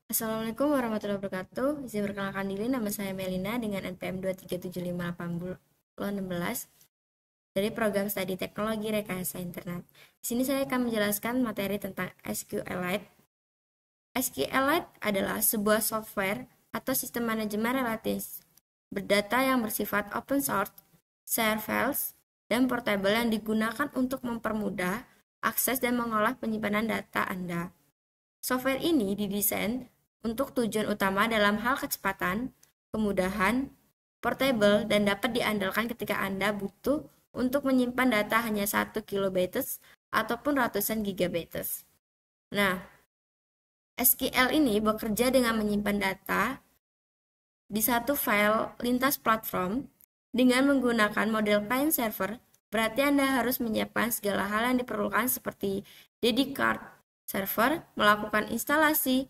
Assalamualaikum warahmatullahi wabarakatuh. Izin perkenalkan diri, nama saya Melina dengan NPM 2375816 dari program studi teknologi rekayasa internet. Di sini saya akan menjelaskan materi tentang SQLite. SQLite adalah sebuah software atau sistem manajemen relatif berdata yang bersifat open source, share files, dan portable yang digunakan untuk mempermudah akses dan mengolah penyimpanan data Anda. Software ini didesain untuk tujuan utama dalam hal kecepatan, kemudahan, portable, dan dapat diandalkan ketika Anda butuh untuk menyimpan data hanya 1 kilobytes ataupun ratusan gigabytes. Nah, SQL ini bekerja dengan menyimpan data di satu file lintas platform dengan menggunakan model client server. Berarti Anda harus menyiapkan segala hal yang diperlukan seperti dedicated server, melakukan instalasi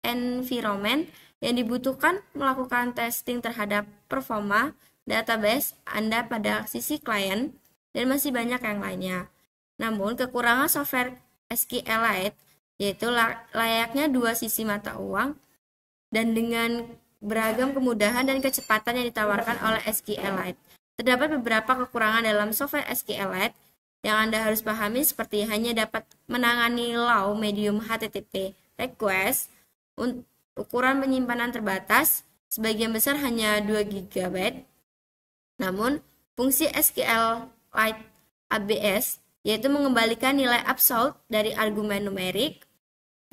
environment yang dibutuhkan, melakukan testing terhadap performa database Anda pada sisi klien, dan masih banyak yang lainnya. Namun, kekurangan software SQLite yaitu layaknya dua sisi mata uang, dan dengan beragam kemudahan dan kecepatan yang ditawarkan oleh SQLite. Terdapat beberapa kekurangan dalam software SQLite yang Anda harus pahami, seperti hanya dapat menangani low medium HTTP request, ukuran penyimpanan terbatas, sebagian besar hanya 2 GB. Namun, fungsi SQLite ABS yaitu mengembalikan nilai absolute dari argumen numerik,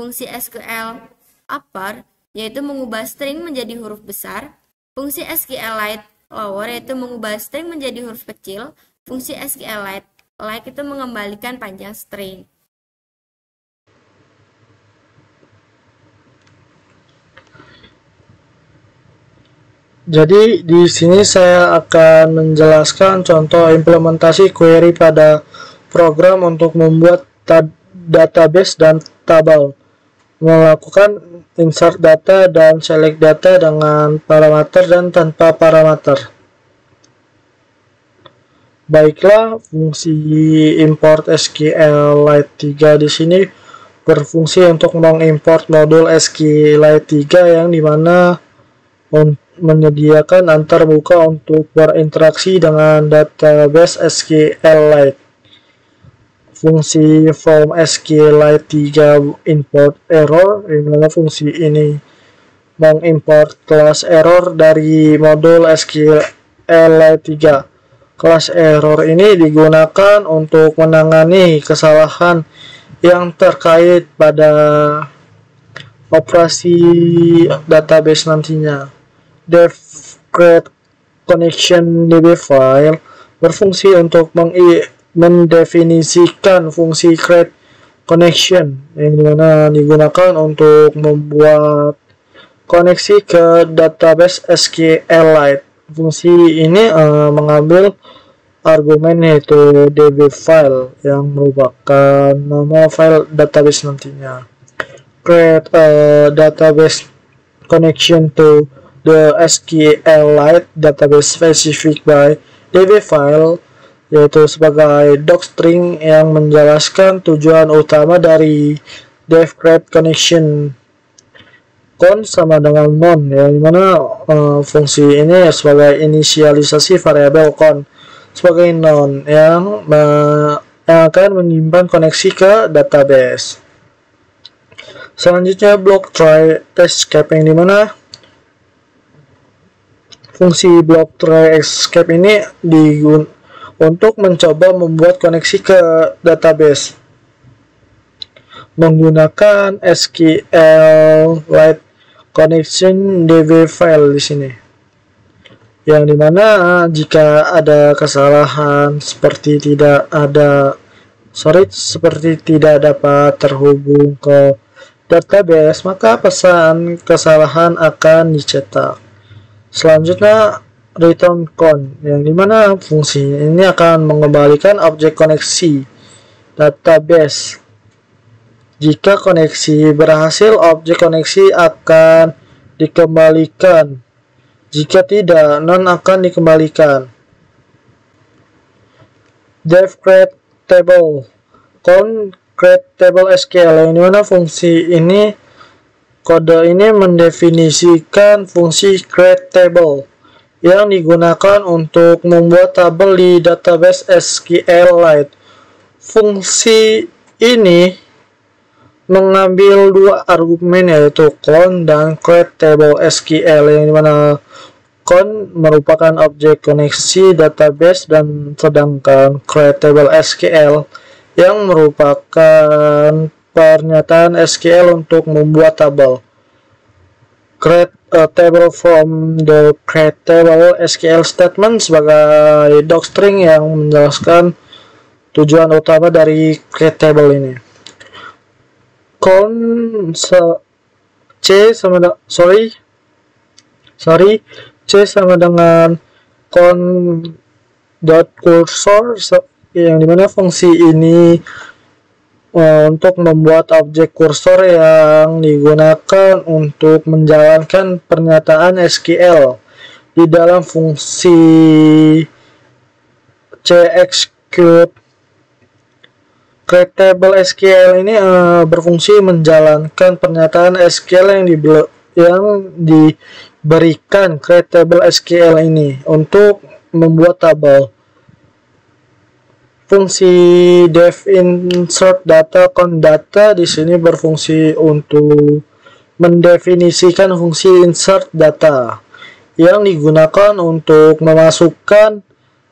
fungsi SQL upper yaitu mengubah string menjadi huruf besar, fungsi SQLite lower yaitu mengubah string menjadi huruf kecil, fungsi SQLite like itu mengembalikan panjang string. Jadi di sini saya akan menjelaskan contoh implementasi query pada program untuk membuat database dan tabel, melakukan insert data dan select data dengan parameter dan tanpa parameter. Baiklah, fungsi import SQLite 3 di sini berfungsi untuk mengimport modul SQLite 3 yang dimana menyediakan antarmuka untuk berinteraksi dengan database SQLite. Fungsi from SQLite 3 import error, dimana fungsi ini mengimport kelas error dari modul SQLite 3. Kelas error ini digunakan untuk menangani kesalahan yang terkait pada operasi database nantinya. Dev create connection DB file berfungsi untuk mendefinisikan fungsi create connection yang dimana digunakan untuk membuat koneksi ke database SQLite. Fungsi ini mengambil argumen yaitu DB file yang merupakan nama file database nantinya. Create a database connection to the SQLite database specific by DB file, yaitu sebagai docstring yang menjelaskan tujuan utama dari dev create connection. Con sama dengan non, ya, dimana fungsi ini sebagai inisialisasi variabel con sebagai non yang akan menyimpan koneksi ke database. Selanjutnya block try escape, yang dimana fungsi block try escape ini untuk mencoba membuat koneksi ke database menggunakan SQLite connection DB file di sini. Yang dimana jika ada kesalahan seperti tidak dapat terhubung ke database, maka pesan kesalahan akan dicetak. Selanjutnya return con, yang dimana fungsi ini akan mengembalikan objek koneksi database. Jika koneksi berhasil, objek koneksi akan dikembalikan. Jika tidak, non akan dikembalikan. Dev create table con create table SQL, yang dimana fungsi ini Kode ini mendefinisikan fungsi createTable yang digunakan untuk membuat tabel di database SQLite. Fungsi ini mengambil dua argumen, yaitu count dan createTable SQL, yang dimana count merupakan objek koneksi database dan sedangkan createTable SQL yang merupakan pernyataan SQL untuk membuat tabel. Create a table from the createTable SQL statement sebagai docstring yang menjelaskan tujuan utama dari createTable ini. C sama dengan count.cursor, yang dimana fungsi ini untuk membuat objek kursor yang digunakan untuk menjalankan pernyataan SQL di dalam fungsi cexecute. createTable SQL ini berfungsi menjalankan pernyataan SQL yang diberikan createTable SQL ini untuk membuat tabel. Fungsi def insert data count data di sini berfungsi untuk mendefinisikan fungsi insert data yang digunakan untuk memasukkan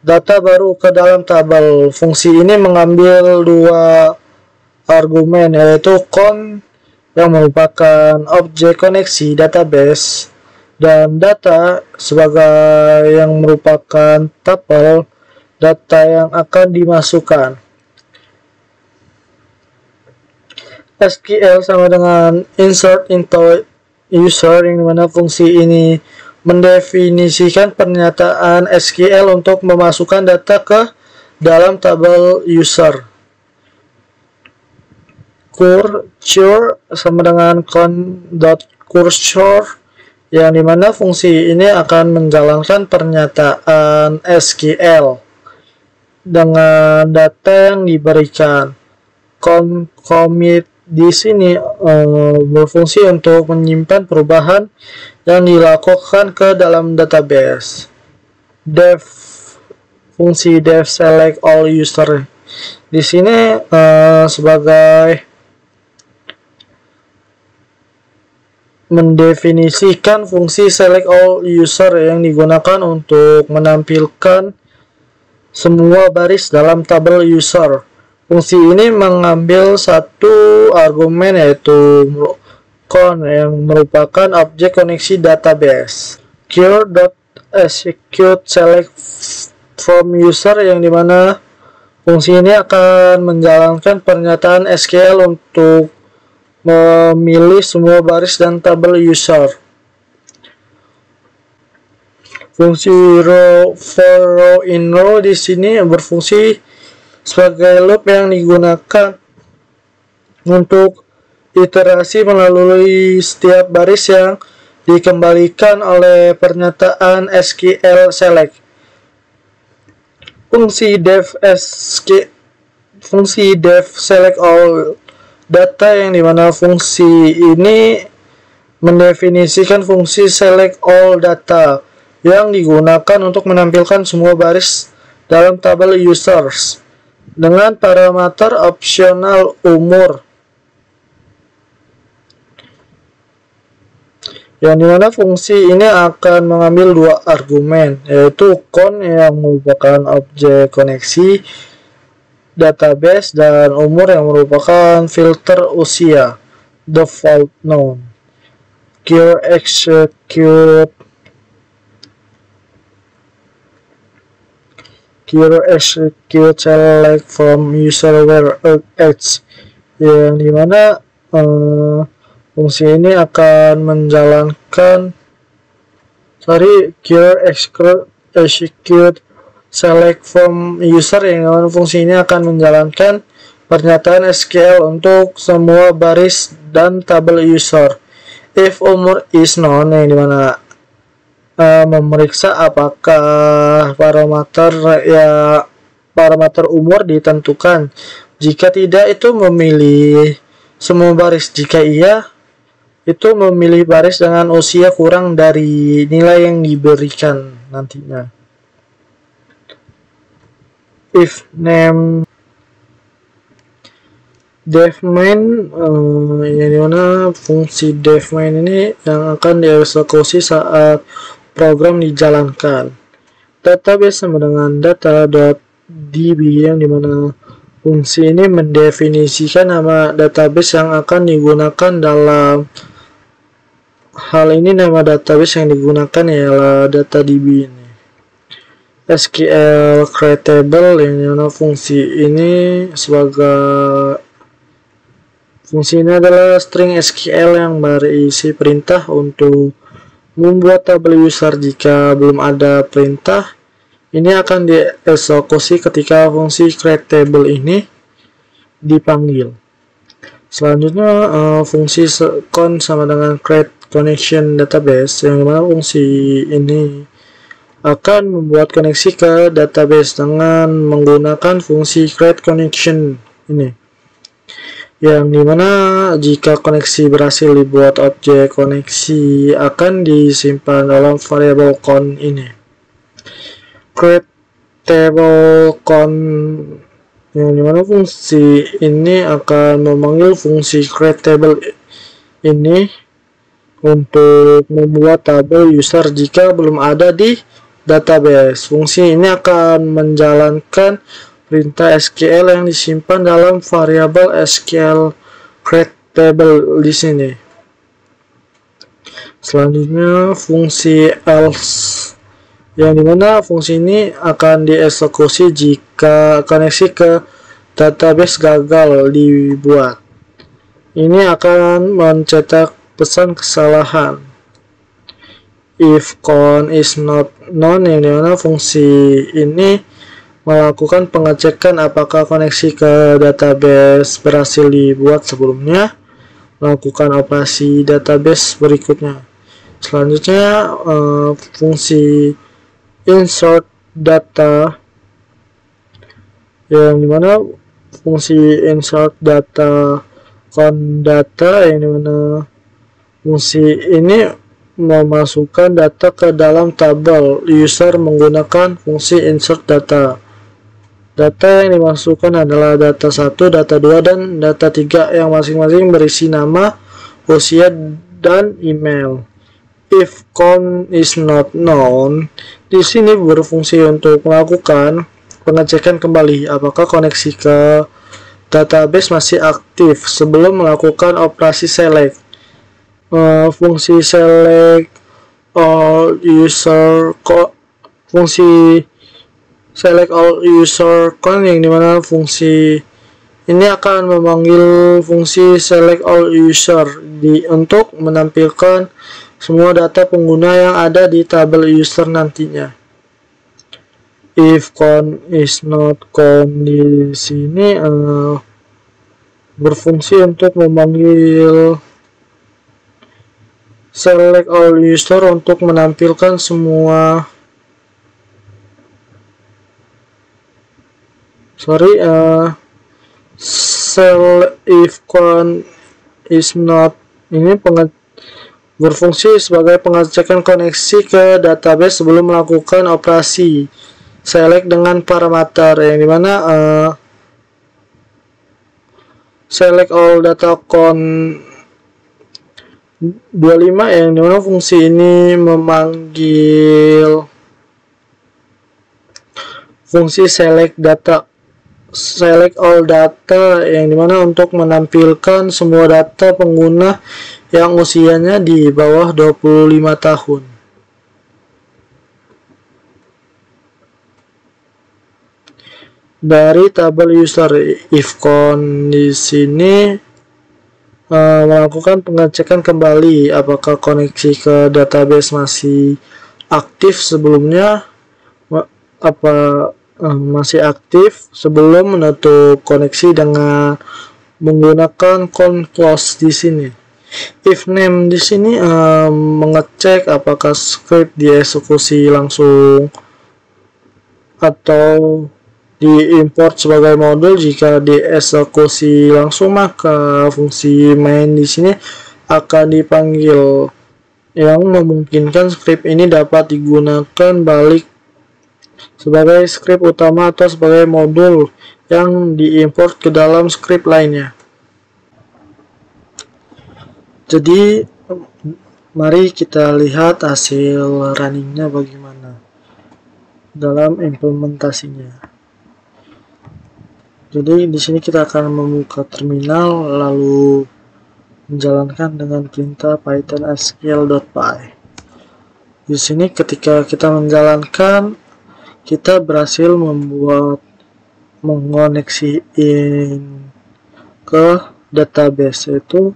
data baru ke dalam tabel. Fungsi ini mengambil dua argumen, yaitu count yang merupakan objek koneksi database dan data sebagai yang merupakan tabel data yang akan dimasukkan. SQL sama dengan insert into user, yang dimana fungsi ini mendefinisikan pernyataan SQL untuk memasukkan data ke dalam tabel user. Cursor sama dengan count.cursor, yang dimana fungsi ini akan menjalankan pernyataan SQL dengan data yang diberikan. Commit di sini berfungsi untuk menyimpan perubahan yang dilakukan ke dalam database. Fungsi def select all user di sini sebagai mendefinisikan fungsi select all user yang digunakan untuk menampilkan semua baris dalam tabel user. Fungsi ini mengambil satu argumen, yaitu count yang merupakan objek koneksi database. Cure.execute select from user, yang dimana fungsi ini akan menjalankan pernyataan SQL untuk memilih semua baris dan tabel user. Fungsi row for row in row di sini berfungsi sebagai loop yang digunakan untuk iterasi melalui setiap baris yang dikembalikan oleh pernyataan SQL select. Fungsi def select all data, yang dimana fungsi ini mendefinisikan fungsi select all data yang digunakan untuk menampilkan semua baris dalam tabel users dengan parameter opsional umur, yang dimana fungsi ini akan mengambil dua argumen, yaitu count yang merupakan objek koneksi database dan umur yang merupakan filter usia default known. Execute select from user where age, yang dimana fungsi ini akan menjalankan execute select from user, yang dimana fungsi ini akan menjalankan pernyataan SQL untuk semua baris dan tabel user. If umur is known, yang dimana memeriksa apakah parameter umur ditentukan. Jika tidak, itu memilih semua baris. Jika iya, itu memilih baris dengan usia kurang dari nilai yang diberikan nantinya. If name defmain, yang dimana fungsi defmain ini yang akan dieksekusi saat program dijalankan. Database sama dengan data.db, yang dimana fungsi ini mendefinisikan nama database yang akan digunakan. Dalam hal ini nama database yang digunakan ialah DataDB ini. SQL creatable, yang dimana fungsi ini adalah string SQL yang berisi perintah untuk membuat tabel user. Jika belum ada perintah, ini akan dieksekusi ketika fungsi creatable ini dipanggil. Selanjutnya fungsi con sama dengan create connection database, yang dimana fungsi ini akan membuat koneksi ke database dengan menggunakan fungsi create connection ini, yang dimana jika koneksi berhasil dibuat, objek koneksi akan disimpan dalam variabel con ini. Create table con, yang dimana fungsi ini akan memanggil fungsi create table ini untuk membuat tabel user jika belum ada di database. Fungsi ini akan menjalankan perintah SQL yang disimpan dalam variabel SQL create table di sini. Selanjutnya fungsi else, yang dimana fungsi ini akan dieksekusi jika koneksi ke database gagal dibuat. Ini akan mencetak pesan kesalahan. If con is not known, yang dimana fungsi ini melakukan pengecekan apakah koneksi ke database berhasil dibuat sebelumnya, melakukan operasi database berikutnya. Selanjutnya fungsi insert data, yang dimana fungsi insert data con data, yang dimana fungsi ini memasukkan data ke dalam tabel user menggunakan fungsi insert data. Data yang dimasukkan adalah data 1, data 2, dan data 3 yang masing-masing berisi nama, usia, dan email. If con is not known, di sini berfungsi untuk melakukan pengecekan kembali apakah koneksi ke database masih aktif sebelum melakukan operasi select. Fungsi select all user con, yang dimana fungsi ini akan memanggil fungsi select all user untuk menampilkan semua data pengguna yang ada di tabel user nantinya. If con is not con, di sini berfungsi untuk memanggil select all user untuk menampilkan semua if con is not ini berfungsi sebagai pengecekan koneksi ke database sebelum melakukan operasi select dengan parameter, yang dimana select all data con 25, yang dimana fungsi ini memanggil fungsi select all data, yang dimana untuk menampilkan semua data pengguna yang usianya di bawah 25 tahun. Dari tabel user, if con di sini melakukan pengecekan kembali apakah koneksi ke database masih aktif sebelumnya, masih aktif sebelum menutup koneksi dengan menggunakan con close di sini. If name di sini mengecek apakah script dieksekusi langsung atau diimport sebagai modul. Jika dieksekusi langsung, maka fungsi main di sini akan dipanggil, yang memungkinkan script ini dapat digunakan balik sebagai script utama atau sebagai modul yang diimport ke dalam script lainnya. Jadi mari kita lihat hasil runningnya bagaimana dalam implementasinya. Jadi di sini kita akan membuka terminal lalu menjalankan dengan perintah python sql.py. Di sini ketika kita menjalankan, kita berhasil mengoneksiin ke database, yaitu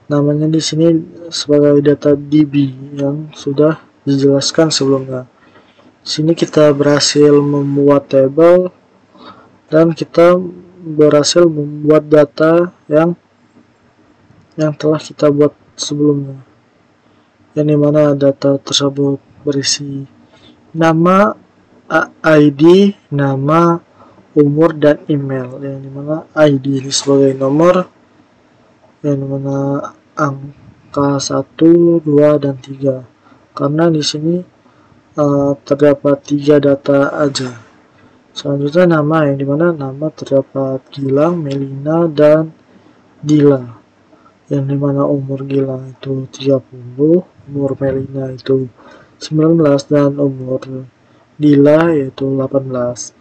namanya di sini sebagai DB yang sudah dijelaskan sebelumnya. Di sini kita berhasil membuat table dan kita berhasil membuat data yang telah kita buat sebelumnya, yang dimana data tersebut berisi nama, ID, nama, umur, dan email, yang dimana ID sebagai nomor, yang dimana angka 1, 2, dan 3, karena di sini terdapat 3 data aja. Selanjutnya nama, yang dimana nama terdapat Gilang, Melina, dan Dila, yang dimana umur Gilang itu 30, umur Melina itu 19, dan umur Dila yaitu 18.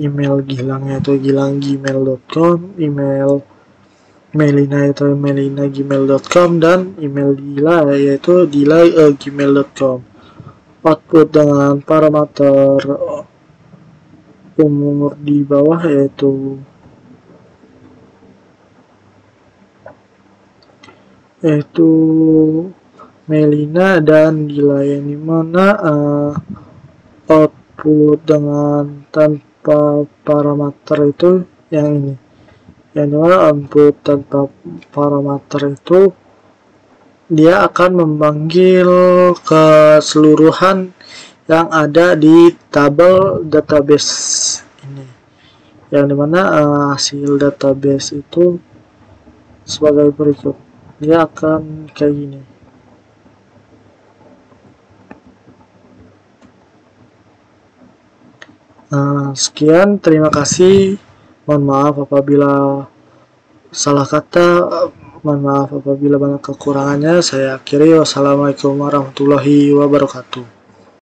Email Gilang yaitu gilang@gmail.com, email Melina yaitu melina@gmail.com, dan email Dila yaitu dila@gmail.com. Output dengan parameter umur di bawah yaitu Melina dan Dila, yang dimana output dengan tanpa parameter itu yang ini, yang dimana output tanpa parameter itu dia akan memanggil keseluruhan yang ada di tabel database ini, yang dimana hasil database itu sebagai berikut. Dia akan kayak gini. Sekian, terima kasih. Mohon maaf apabila salah kata, mohon maaf apabila banyak kekurangannya. Saya akhiri. Wassalamualaikum warahmatullahi wabarakatuh.